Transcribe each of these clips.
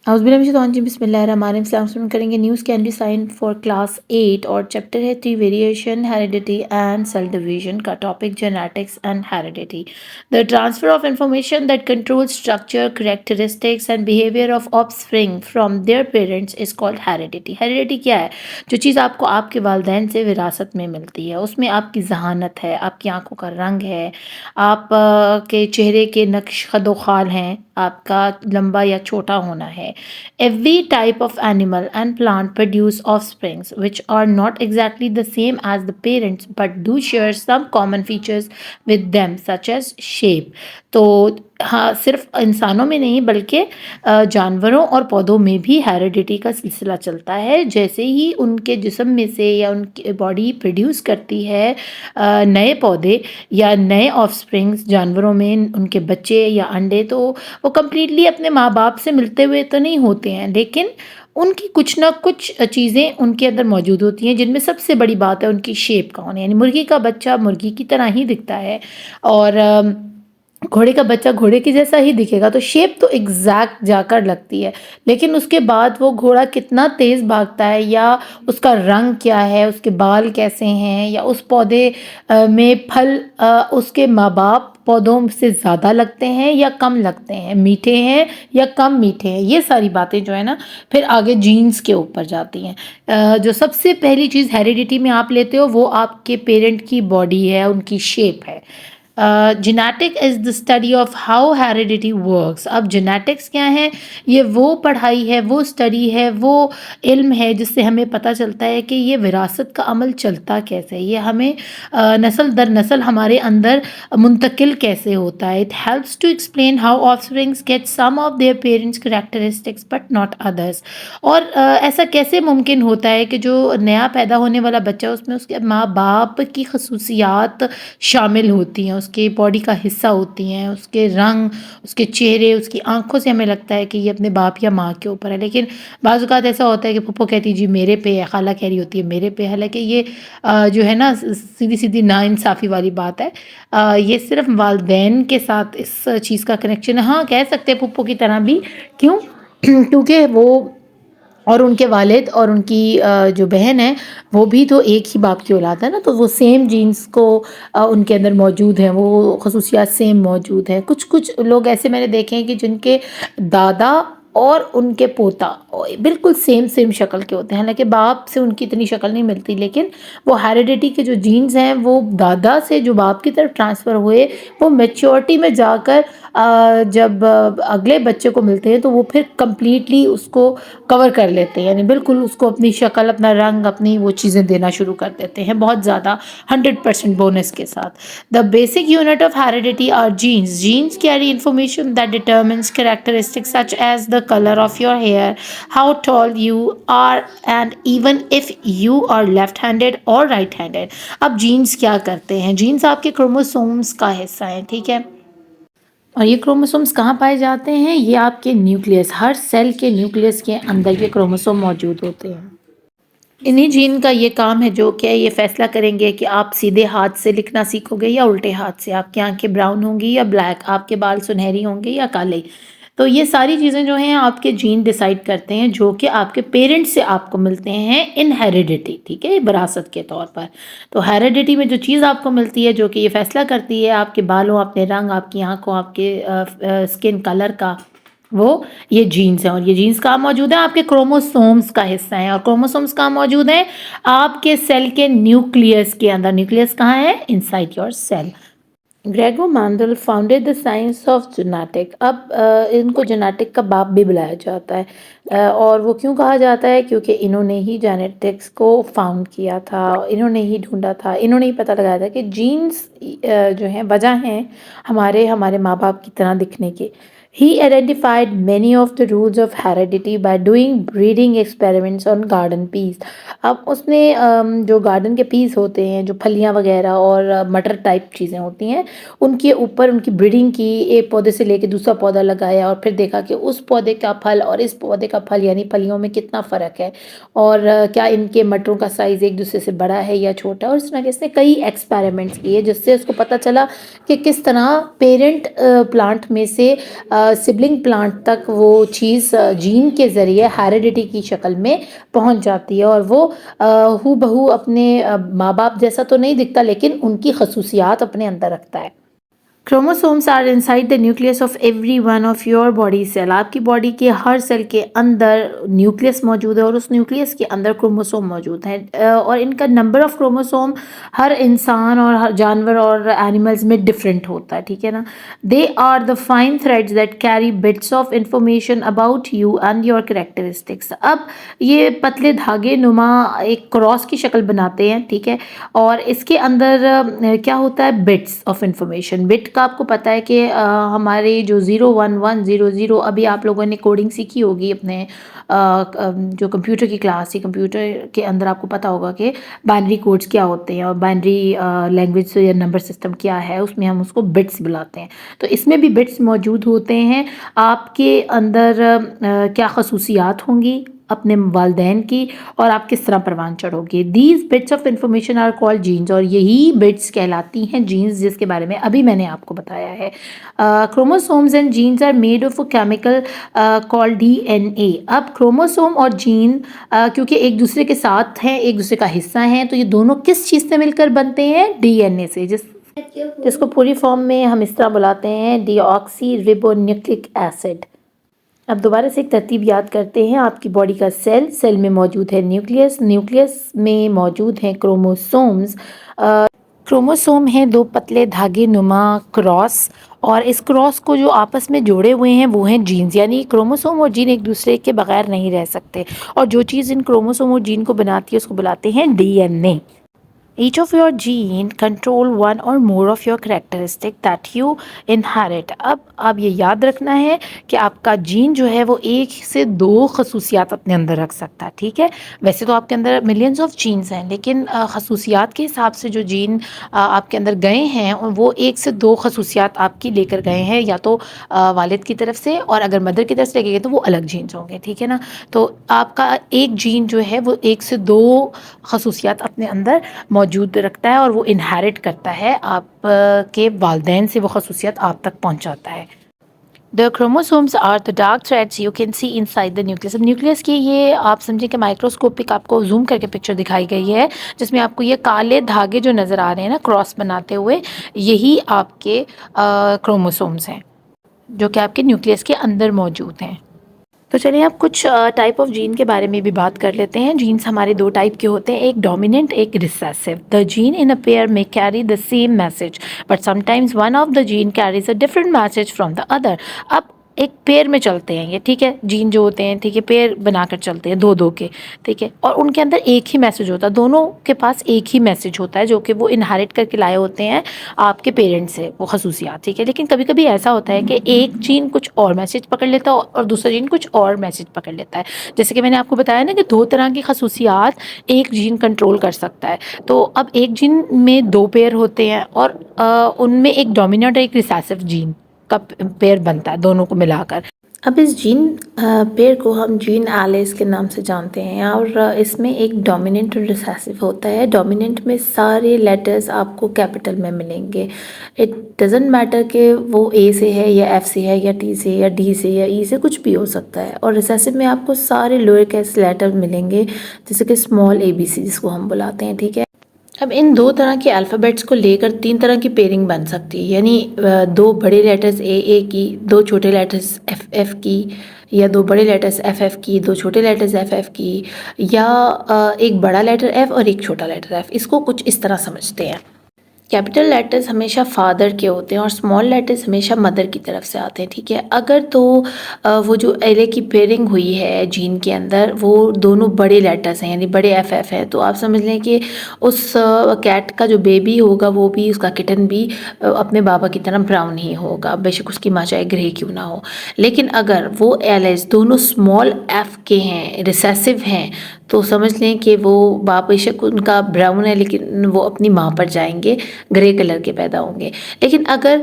बिस्मिल्लाहिर्रहमानिर्रहीम करेंगे news candy sign for class 8 और चैप्टर है 3 variation heredity and cell division का topic genetics and heredity the transfer of information that control structure characteristics and behaviour of offspring from their parents is called heredity. Heredity क्या है? जो चीज़ आपको आपके वालिदैन से विरासत में मिलती है, उसमें आपकी जहानत है, आपकी आंखों का रंग है, आप के चेहरे के नक्श खदो खाल हैं, आपका लंबा या छोटा होना है। Every type of animal and plant produce offsprings which are not exactly the same as the parents but do share some common features with them such as shape. तो हाँ, सिर्फ इंसानों में नहीं बल्कि जानवरों और पौधों में भी हेरिडिटी का सिलसिला चलता है। जैसे ही उनके जिस्म में से या उनकी बॉडी प्रोड्यूस करती है नए पौधे या नए ऑफस्प्रिंग्स जानवरों में उनके बच्चे या अंडे, तो वो कम्प्लीटली अपने माँ बाप से मिलते हुए तो नहीं होते हैं, लेकिन उनकी कुछ ना कुछ चीज़ें उनके अंदर मौजूद होती हैं, जिनमें सबसे बड़ी बात है उनकी शेप का होना। यानी मुर्गी का बच्चा मुर्गी की तरह ही दिखता है और घोड़े का बच्चा घोड़े के जैसा ही दिखेगा, तो शेप तो एग्जैक्ट जाकर लगती है, लेकिन उसके बाद वो घोड़ा कितना तेज़ भागता है या उसका रंग क्या है, उसके बाल कैसे हैं, या उस पौधे में फल उसके माँ बाप पौधों से ज़्यादा लगते हैं या कम लगते हैं, मीठे हैं या कम मीठे हैं, ये सारी बातें जो है ना फिर आगे जीन्स के ऊपर जाती हैं। जो सबसे पहली चीज़ हेरिडिटी में आप लेते हो वो आपके पेरेंट की बॉडी है, उनकी शेप है। Genetic is the study of how heredity works. अब जेनेटिक्स क्या है? ये वो पढ़ाई है, वो स्टडी है, वो इल्म है जिससे हमें पता चलता है कि ये विरासत का अमल चलता कैसे है, ये हमें नस्ल दर नस्ल हमारे अंदर मुंतकिल कैसे होता है। It helps to explain how offsprings get some of their parents characteristics but not others. और ऐसा कैसे मुमकिन होता है कि जो नया पैदा होने वाला बच्चा उसमें उसके माँ बाप की खसूसियात शामिल होती हैं, उसके बॉडी का हिस्सा होती हैं, उसके रंग, उसके चेहरे, उसकी आँखों से हमें लगता है कि ये अपने बाप या माँ के ऊपर है। लेकिन बाज़ औक़ात ऐसा होता है कि फूफो कहती जी मेरे पे है, खाला कह रही होती है मेरे पे, हालाँकि ये जो है ना सीधी-सीधी नाइंसाफ़ी वाली बात है। ये सिर्फ़ वालिदैन के साथ इस चीज़ का कनेक्शन है। हाँ, कह सकते हैं फूफो की तरह भी, क्यों? क्योंकि वो और उनके वालिद और उनकी जो बहन है वो भी तो एक ही बाप की औलाद है ना, तो वो सेम जीन्स को उनके अंदर मौजूद हैं, वो खसूसियात सेम मौजूद हैं। कुछ लोग ऐसे मैंने देखे हैं कि जिनके दादा और उनके पोता बिल्कुल सेम शक्ल के होते हैं, हालांकि बाप से उनकी इतनी शक्ल नहीं मिलती, लेकिन वो हेरिडिटी के जो जीन्स हैं वो दादा से जो बाप की तरफ ट्रांसफ़र हुए, वो मैच्योरिटी में जाकर जब अगले बच्चे को मिलते हैं तो वो फिर कंप्लीटली उसको कवर कर लेते हैं, यानी बिल्कुल उसको अपनी शक्ल, अपना रंग, अपनी वो चीज़ें देना शुरू कर देते हैं बहुत ज़्यादा 100% बोनस के साथ। The basic unit of heredity are genes. Genes carry information that determines characteristics such as the colour of your hair, how tall you are and even if you are left handed और right handed. अब genes क्या करते हैं? Jeans आपके chromosomes का हिस्सा है, ठीक है? और ये क्रोमोसोम्स कहाँ पाए जाते हैं? ये आपके न्यूक्लियस, हर सेल के न्यूक्लियस के अंदर ये क्रोमोसोम मौजूद होते हैं। इन्हीं जीन का ये काम है जो कि ये फैसला करेंगे कि आप सीधे हाथ से लिखना सीखोगे या उल्टे हाथ से, आपकी आंखें ब्राउन होंगी या ब्लैक, आपके बाल सुनहरी होंगे या काले। तो ये सारी चीज़ें जो हैं आपके जीन डिसाइड करते हैं, जो कि आपके पेरेंट्स से आपको मिलते हैं इन हेरिडिटी, ठीक है, विरासत के तौर पर। तो हेरिडिटी में जो चीज़ आपको मिलती है जो कि ये फैसला करती है आपके बालों, अपने रंग, आपकी आँखों, आपके स्किन कलर का, वो ये जीन्स हैं। और ये जीन्स कहाँ मौजूद है? आपके क्रोमोसोम्स का हिस्सा है। और क्रोमोसोम्स कहाँ मौजूद हैं? आपके सेल के न्यूक्लियस के अंदर। न्यूक्लियस कहाँ है? Inside your cell. Gregor Mendel founded the science of genetic. अब इनको जेनेटिक का बाप भी बुलाया जाता है। और वो क्यों कहा जाता है? क्योंकि इन्होंने ही जेनेटिक्स को फाउंड किया था, इन्होंने ही ढूंढा था, इन्होंने ही पता लगाया था कि जीन्स जो हैं वजह हैं हमारे हमारे माँ बाप की तरह दिखने के। He identified many of the rules of heredity by doing breeding experiments on garden peas। अब उसने जो गार्डन के पीस होते हैं, जो फलियां वगैरह और मटर टाइप चीज़ें होती हैं, उनके ऊपर उनकी ब्रीडिंग की, एक पौधे से लेके दूसरा पौधा लगाया और फिर देखा कि उस पौधे का फल और इस पौधे का फल यानी फलियों में कितना फ़र्क है, और क्या इनके मटरों का साइज़ एक दूसरे से बड़ा है या छोटा। और इस तरह के इसने कई एक्सपेरिमेंट्स किए जिससे उसको पता चला कि किस तरह पेरेंट प्लांट में से सिबलिंग प्लांट तक वो चीज़ जीन के ज़रिए हेरिडिटी की शक्ल में पहुंच जाती है और वो हू बहू अपने माँ बाप जैसा तो नहीं दिखता, लेकिन उनकी खसूसियात अपने अंदर रखता है। Chromosomes are inside the nucleus of every one of your body cell. आपकी बॉडी के हर सेल के अंदर न्यूक्लियस मौजूद है और उस न्यूक्लियस के अंदर क्रोमोसोम मौजूद है, और इनका नंबर ऑफ क्रोमोसोम हर इंसान और हर जानवर और एनिमल्स में डिफरेंट होता है, ठीक है ना। They are the fine threads that carry bits of information about you and your characteristics. अब ये पतले धागे नुमा एक क्रॉस की शक्ल बनाते हैं, ठीक है, और इसके अंदर क्या होता है, बिट्स ऑफ इंफॉर्मेशन। बिट का आपको पता है कि हमारे जो 01100, अभी आप लोगों ने कोडिंग सीखी होगी अपने जो कंप्यूटर की क्लास थी, कंप्यूटर के अंदर आपको पता होगा कि बाइनरी कोड्स क्या होते हैं और बाइनरी लैंग्वेज या नंबर सिस्टम क्या है, उसमें हम उसको बिट्स बुलाते हैं। तो इसमें भी बिट्स मौजूद होते हैं। आपके अंदर क्या खसूसियात होंगी अपने वालदैन की और आप किस तरह परवान चढ़ोगे। These bits of information are called genes, और यही बिट्स कहलाती हैं जीन्स, जिसके बारे में अभी मैंने आपको बताया है। Chromosomes and genes are made of a chemical called DNA. अब क्रोमोसोम और जीन क्योंकि एक दूसरे के साथ हैं, एक दूसरे का हिस्सा हैं, तो ये दोनों किस चीज़ से मिलकर बनते हैं, डीएनए से, जिसको पूरी फॉर्म में हम इस तरह बुलाते हैं डीऑक्सी रिबोन्यूक्लिक एसिड। अब दोबारा से एक तरतीब याद करते हैं। आपकी बॉडी का सेल, सेल में मौजूद है न्यूक्लियस, न्यूक्लियस में मौजूद हैं क्रोमोसोम्स। क्रोमोसोम हैं दो पतले धागे नुमा क्रॉस, और इस क्रॉस को जो आपस में जोड़े हुए हैं वो हैं जीन्स। यानी क्रोमोसोम और जीन एक दूसरे के बगैर नहीं रह सकते, और जो चीज़ इन क्रोमोसोम और जीन को बनाती है उसको बुलाते हैं DNA. Each of your gene control one or more of your characteristic that you inherit। अब ये याद रखना है कि आपका जीन जो है वो एक से दो खसूसियात अपने अंदर रख सकता है, ठीक है। वैसे तो आपके अंदर मिलियंस ऑफ जीन्स हैं, लेकिन खसूसियात के हिसाब से जो जीन आपके अंदर गए हैं वो एक से दो खसूसियात आपकी लेकर गए हैं, या तो वालिद की तरफ से, और अगर मदर की तरफ से लेके गए तो वो अलग जीन्स होंगे, ठीक है ना। तो आपका एक जीन जो है वो एक से दो खसूसियात अपने अंदर मौजूद रखता है और वो इनहेरिट करता है, आप के वालदैन से वो खसूसियत आप तक पहुंचाता है। The chromosomes are the dark threads you can see inside the nucleus. अब न्यूक्लियस की ये आप समझें कि माइक्रोस्कोपिक आपको जूम करके पिक्चर दिखाई गई है, जिसमें आपको ये काले धागे जो नज़र आ रहे हैं ना क्रॉस बनाते हुए, यही आपके क्रोमोसोम्स हैं जो कि आपके न्यूक्लियस के अंदर मौजूद हैं। तो चलिए आप कुछ टाइप ऑफ जीन के बारे में भी बात कर लेते हैं। जीन्स हमारे दो टाइप के होते हैं, एक डोमिनेंट, एक recessive. The gene in a pair may carry the same message, but sometimes one of the gene carries a different message from the other. अब एक पेयर में चलते हैं ये, ठीक है, जीन जो होते हैं, ठीक है, पेयर बनाकर चलते हैं दो दो के, ठीक है, और उनके अंदर एक ही मैसेज होता है, दोनों के पास एक ही मैसेज होता है जो कि वो इनहेरिट करके लाए होते हैं आपके पेरेंट्स से, वो खसूसियात, ठीक है। लेकिन कभी कभी ऐसा होता है कि एक जीन कुछ और मैसेज पकड़ लेता है और दूसरा जीन कुछ और मैसेज पकड़ लेता है। जैसे कि मैंने आपको बताया ना कि दो तरह की खसूसियात एक जीन कंट्रोल कर सकता है। तो अब एक जीन में दो पेयर होते हैं और उनमें एक डोमिनेंट और एक रिसेसिव जीन का पेयर बनता है, दोनों को मिलाकर। अब इस जीन पेयर को हम जीन एलिस के नाम से जानते हैं, और इसमें एक डोमिनेंट और रिसेसिव होता है। डोमिनेंट में सारे लेटर्स आपको कैपिटल में मिलेंगे, इट डजेंट मैटर कि वो ए से है या एफ से है या टी से या डी से या ई से, कुछ भी हो सकता है। और रिसेसिव में आपको सारे लोअर केस लेटर मिलेंगे, जैसे कि स्मॉल ए बी सी जिसको हम बुलाते हैं, ठीक है। अब इन दो तरह के अल्फ़ाबेट्स को लेकर तीन तरह की पेयरिंग बन सकती है, यानी दो बड़े लेटर्स ए की, दो छोटे लेटर्स एफ की, या दो बड़े लेटर्स एफ की, दो छोटे लेटर्स एफ की, या एक बड़ा लेटर एफ और एक छोटा लेटर एफ। इसको कुछ इस तरह समझते हैं। कैपिटल लेटर्स हमेशा फादर के होते हैं और स्मॉल लेटर्स हमेशा मदर की तरफ से आते हैं, ठीक है। अगर तो वो जो एले की पेयरिंग हुई है जीन के अंदर, वो दोनों बड़े लेटर्स हैं, यानी बड़े एफ है, तो आप समझ लें कि उस कैट का जो बेबी होगा, वो भी, उसका किटन भी अपने बाबा की तरह ब्राउन ही होगा, बेशक उसकी माँ चाहे ग्रे क्यों ना हो। लेकिन अगर वो एलेस दोनों स्मॉल एफ के हैं, रिसेसिव हैं, तो समझ लें कि वो बाप बेशक उनका ब्राउन है, लेकिन वो अपनी माँ पर जाएंगे, ग्रे कलर के पैदा होंगे। लेकिन अगर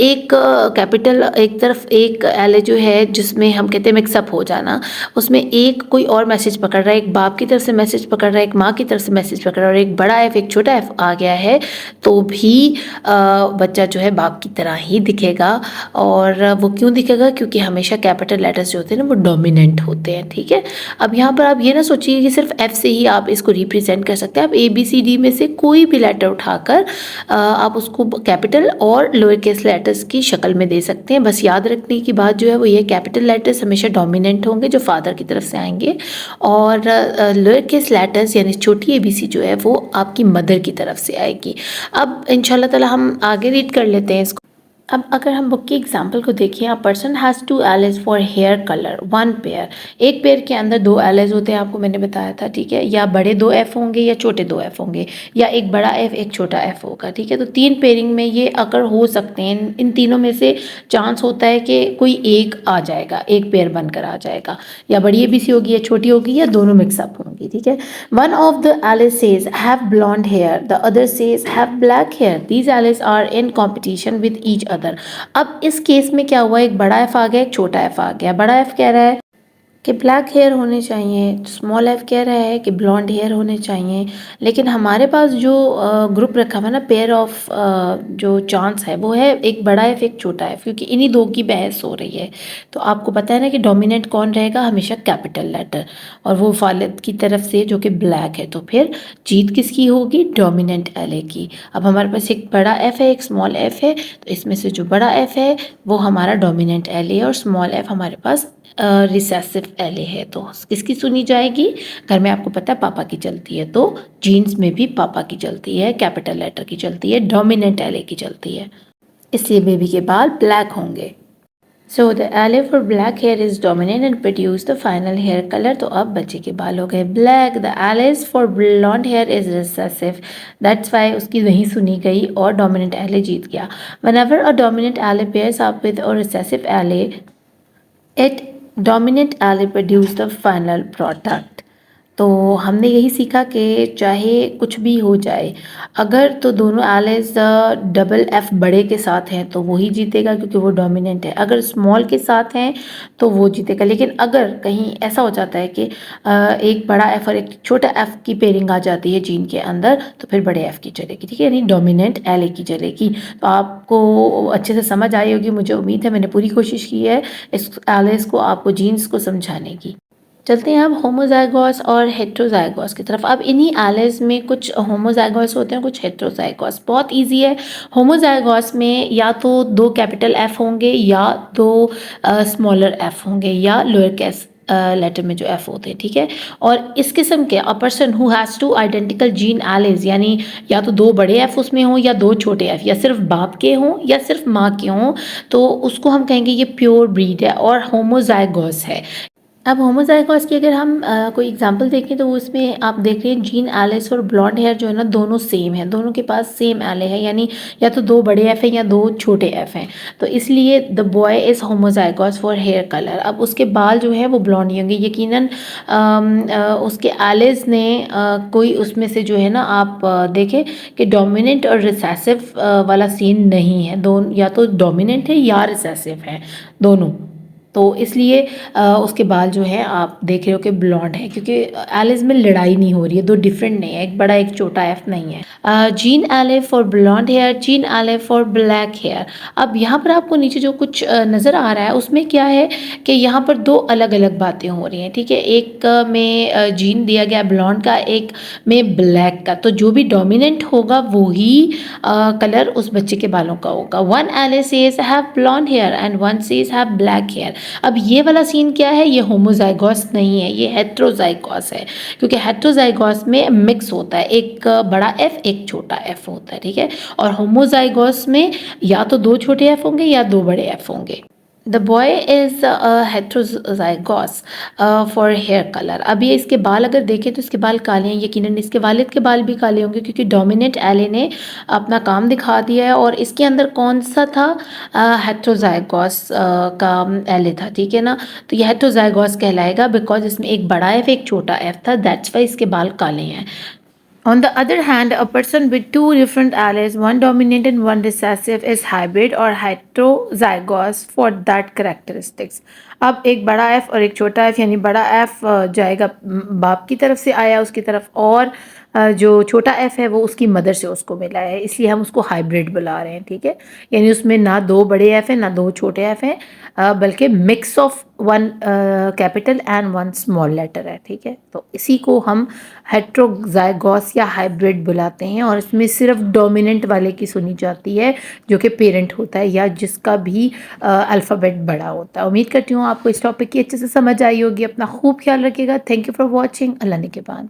एक कैपिटल एक तरफ एक एल जो है जिसमें हम कहते हैं मिक्सअप हो जाना, उसमें एक कोई और मैसेज पकड़ रहा है, एक बाप की तरफ से मैसेज पकड़ रहा है, एक माँ की तरफ से मैसेज पकड़ रहा है और एक बड़ा एफ एक छोटा एफ आ गया है, तो भी बच्चा जो है बाप की तरह ही दिखेगा। और वो क्यों दिखेगा? क्योंकि हमेशा कैपिटल लेटर्स जो होते हैं ना वो डोमिनेंट होते हैं। ठीक है, अब यहाँ पर आप ये ना सोचिए कि सिर्फ एफ से ही आप इसको रिप्रेजेंट कर सकते हैं। आप ए बी सी डी में से कोई भी लेटर उठाकर आप उसको कैपिटल और लोअर केस लेटर्स की शक्ल में दे सकते हैं। बस याद रखने की बात जो है वो ये, कैपिटल लेटर्स हमेशा डोमिनेंट होंगे जो फादर की तरफ से आएंगे, और लोअर केस लेटर्स यानी छोटी ए बी सी जो है वो आपकी मदर की तरफ से आएगी। अब इंशाल्लाह ताला हम आगे रीड कर लेते हैं इसको। अब अगर हम बुक की एग्जाम्पल को देखें, a person has 2 alleles for hair colour 1 pair. एक पेयर के अंदर 2 एलेज होते हैं, आपको मैंने बताया था। ठीक है, या बड़े 2 एफ होंगे या छोटे 2 एफ होंगे, या एक बड़ा एफ एक छोटा एफ होगा। ठीक है, तो 3 पेयरिंग में ये अगर हो सकते हैं, इन तीनों में से चांस होता है कि कोई एक आ जाएगा, एक पेयर बनकर आ जाएगा, या बड़ी ए बी सी होगी या छोटी होगी या दोनों मिक्सअप होंगी। ठीक है, one of the alleles says have blond hair, the other says have black hair, these alleles are in competition with each other. अब इस केस में क्या हुआ, एक बड़ा एफ आ गया, एक छोटा एफ आ गया। बड़ा एफ कह रहा है कि ब्लैक हेयर होने चाहिए, स्मॉल एफ कह रहा है कि ब्लॉन्ड हेयर होने चाहिए। लेकिन हमारे पास जो ग्रुप रखा हुआ है ना, पेयर ऑफ जो चांस है वो है एक बड़ा एफ एक छोटा एफ, क्योंकि इन्हीं दो की बहस हो रही है। तो आपको पता है ना कि डोमिनेंट कौन रहेगा, हमेशा कैपिटल लेटर, और वो वालिद की तरफ से जो कि ब्लैक है। तो फिर जीत किसकी होगी, डोमिनेंट एले की। अब हमारे पास एक बड़ा एफ है एक स्मॉल एफ है, तो इसमें से जो बड़ा एफ है वो हमारा डोमिनेंट एले है और स्मॉल एफ हमारे पास रिसेसिव एले है। तो किसकी सुनी जाएगी? घर में आपको पता है पापा की चलती है, तो जीन्स में भी पापा की चलती है, कैपिटल लेटर की चलती है, डोमिनेंट एले की चलती है, इसलिए बेबी के बाल ब्लैक होंगे। So the allele for black hair is dominant and produce the final hair colour. तो अब बच्चे के बाल हो गए black. The alleles for blond hair is recessive, that's why उसकी नहीं सुनी गई और डोमिनेंट एले जीत गया। Whenever a dominant allele pairs up with a recessive allele, it dominant allele produce the final product. तो हमने यही सीखा कि चाहे कुछ भी हो जाए, अगर तो दोनों एलेज डबल एफ बड़े के साथ हैं तो वही जीतेगा क्योंकि वो डोमिनेंट है। अगर स्मॉल के साथ हैं तो वो जीतेगा। लेकिन अगर कहीं ऐसा हो जाता है कि एक बड़ा एफ और एक छोटा एफ की पेयरिंग आ जाती है जीन के अंदर, तो फिर बड़े एफ की चलेगी। ठीक है, यानी डोमिनेंट एले की चलेगी। तो आपको अच्छे से समझ आई होगी, मुझे उम्मीद है। मैंने पूरी कोशिश की है इस एलेज को आपको जीन्स को समझाने की। चलते हैं अब होमोजाइगोस और हेट्रोजाइगोस की तरफ। अब इन्हीं एलेज में कुछ होमोजाइगोस होते हैं, कुछ हेट्रोजाइगोस। बहुत इजी है। होमोजाइगोस में या तो 2 कैपिटल एफ होंगे या 2 स्मॉलर एफ होंगे या लोअर केस लेटर में जो एफ होते हैं। ठीक है, और इस किस्म के a person who has 2 identical gene alleged, यानी या तो 2 बड़े एफ उसमें हों या 2 छोटे एफ, या सिर्फ बाप के हों या सिर्फ माँ के हों, तो उसको हम कहेंगे ये प्योर ब्रीड है और होमोजाइगोस है। अब होमोजाइगोस की अगर हम कोई एग्जांपल देखें तो उसमें आप देख रहे हैं जीन एलिस और ब्लॉन्ड हेयर जो है ना दोनों सेम है, दोनों के पास सेम एले है, यानी या तो 2 बड़े एफ हैं या 2 छोटे एफ हैं। तो इसलिए the boy is homozygous for hair colour. अब उसके बाल जो है वो ब्लॉन्ड ही होंगे यकीनन। उसके एलिस ने कोई उसमें से जो है ना आप देखें कि डोमिनेंट और रिसेसिव वाला सीन नहीं है, दोनों या तो डोमिनेंट है या रिसेसिव है दोनों। तो इसलिए उसके बाल जो है आप देख रहे हो कि ब्लॉन्ड है, क्योंकि एलिस में लड़ाई नहीं हो रही है, 2 डिफरेंट नहीं है, एक बड़ा एक छोटा एफ नहीं है। जीन एले फॉर ब्लॉन्ड हेयर, जीन एले फॉर ब्लैक हेयर। अब यहाँ पर आपको नीचे जो कुछ नज़र आ रहा है उसमें क्या है कि यहाँ पर 2 अलग अलग बातें हो रही हैं। ठीक है, एक में जीन दिया गया ब्लॉन्ड का, एक में ब्लैक का। तो जो भी डोमिनेंट होगा वही कलर उस बच्चे के बालों का होगा। One allele says have blond hair and one says have black hair. अब ये वाला सीन क्या है, ये होमोजाइगोस नहीं है, ये हेट्रोजाइगोस है, क्योंकि हेट्रोजाइगोस में मिक्स होता है, एक बड़ा एफ एक छोटा एफ होता है। ठीक है, और होमोजाइगोस में या तो 2 छोटे एफ होंगे या 2 बड़े एफ होंगे। The boy is heterozygous for hair colour. अब ये इसके बाल अगर देखें तो इसके बाल काले हैं, यकीनन इसके वालिद के बाल भी काले होंगे क्योंकि डोमिनेंट एले ने अपना काम दिखा दिया है। और इसके अंदर कौन सा था, हेट्रोजाइगोस का एले था। ठीक है ना, तो ये हेट्रोजाइगोस कहलाएगा बिकॉज इसमें एक बड़ा एफ एक छोटा एफ था, दैट्स वाई इसके बाल काले हैं। On the other hand, a person with two different alleles, one dominant and one recessive, is hybrid or heterozygous for that characteristics. अब एक बड़ा F और एक छोटा F, यानी बड़ा F जाएगा बाप की तरफ से आया उसकी तरफ, और जो छोटा F है वो उसकी मदर से उसको मिला है, इसलिए हम उसको हाइब्रिड बुला रहे हैं, ठीक है। यानी उसमें ना दो बड़े F हैं ना दो छोटे F हैं, बल्कि mix of one capital and one small letter है, ठीक है। तो इसी को हम हेट्रोजाइगोस या हाइब्रिड बुलाते हैं, और इसमें सिर्फ डोमिनेंट वाले की सुनी जाती है जो कि पेरेंट होता है या जिसका भी अल्फ़ाबेट बड़ा होता है। उम्मीद करती हूँ आपको इस टॉपिक की अच्छे से समझ आई होगी। अपना खूब ख्याल रखिएगा। Thank you for watching. Allah ने के बाद।